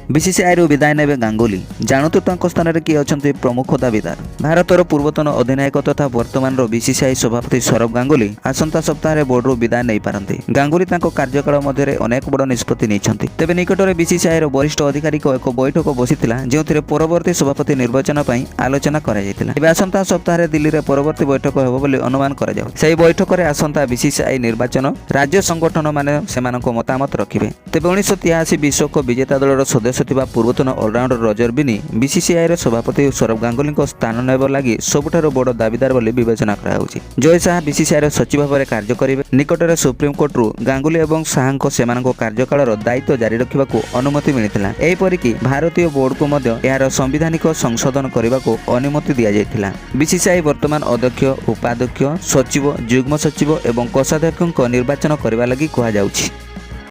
BCCI ରୁ ବିଦାୟ ନେବେ ଗାଙ୍ଗୁଲି। ଜାଣନ୍ତୁ ତାଙ୍କ ସ୍ଥାନରେ କିଏ ଅଛନ୍ତି ପ୍ରମୁଖ ଦାବିଦାର। ଭାରତର ପୂର୍ବତନ ଅଧିନାୟକ ତଥା ବର୍ତ୍ତମାନର बीसीसीआई ସଭାପତି ସୌରଭ ଗାଙ୍ଗୁଲି ଆସନ୍ତା ସପ୍ତାହରେ ବୋର୍ଡରୁ ବିଦାୟ ନେଇପାରନ୍ତି। ଗାଙ୍ଗୁଲି ତାଙ୍କ କାର୍ଯ୍ୟକାଳ ମଧ୍ୟରେ ଅନେକ ବଡ଼ ନିଷ୍ପତ୍ତି ନେଇଛନ୍ତି। ତେବେ ନିକଟରେ बीसीसीआईର ବରିଷ୍ଠ ଅଧିକାରୀଙ୍କ ଏକ ବୈଠକ ବସିଥିଲା ଯେଉଁଥିରେ ପରବର୍ତ୍ତୀ ସଭାପତି ନିର୍ବାଚନ ପାଇଁ ଆଲୋଚନା କରାଯାଇଥିଲା। ଏବେ ଆସନ୍ତା ସପ୍ତାହରେ ଦିଲ୍ଲୀରେ ପରବର୍ତ୍ତୀ ବୈଠକ ହେବ ବୋଲି ଅନୁମାନ କରାଯାଉଛି। ସେହି ବୈଠକରେ ଆସନ୍ତା बीसीसीआई ନିର୍ବାଚନ ରାଜ୍ୟ ସଂଗଠନମାନେ ସେମାନଙ୍କ ମତାମତ ରଖିବେ। ତେବେ 1983 ବିଶ୍ୱକପ୍ ବିଜେତା ଦଳର ସଦସ୍ୟ ଥିବା ପୂର୍ବତନ ଅଲରାଉଣ୍ଡର ରଜର ବିନି बीसीसीआईର ସଭାପତି ସୌରଭ ଗାଙ୍ଗୁଲିଙ୍କ ସ୍ଥାନ ନେବା ଲାଗି ସବୁଠାରୁ ବଡ଼ ଦାବିଦାର ବୋଲି ବିବେଚନା କରାଯାଉଛି। ଜୟ ଶାହା बीसीसीआईର ସଚିବ ଭାବରେ କାର୍ଯ୍ୟ କରିବେ। ନିକଟରେ ସୁପ୍ରିମକୋର୍ଟରୁ ଗାଙ୍ଗୁଲି ଏବଂ ଶାହାଙ୍କ ସେମାନଙ୍କ କାର୍ଯ୍ୟକାଳର ଦାୟିତ୍ୱ ଜାରି ରଖିବାକୁ ଅନୁମତି ମିଳିଥିଲା। ଏହିପରିକି ଭାରତୀୟ ବୋର୍ଡକୁ ମଧ୍ୟ ଏହାର ସାମ୍ବିଧାନିକ ସଂଶୋଧନ କରିବାକୁ ଅନୁମତି ଦିଆଯାଇଥିଲା। बीसीसीआई ବର୍ତ୍ତମାନ ଅଧ୍ୟକ୍ଷ, ଉପାଧ୍ୟକ୍ଷ, ସଚିବ, ଯୁଗ୍ମ ସଚିବ ଏବଂ କୋଷାଧ୍ୟକ୍ଷଙ୍କ ନିର୍ବାଚନ କରିବା ଲାଗି କୁହାଯାଉଛି।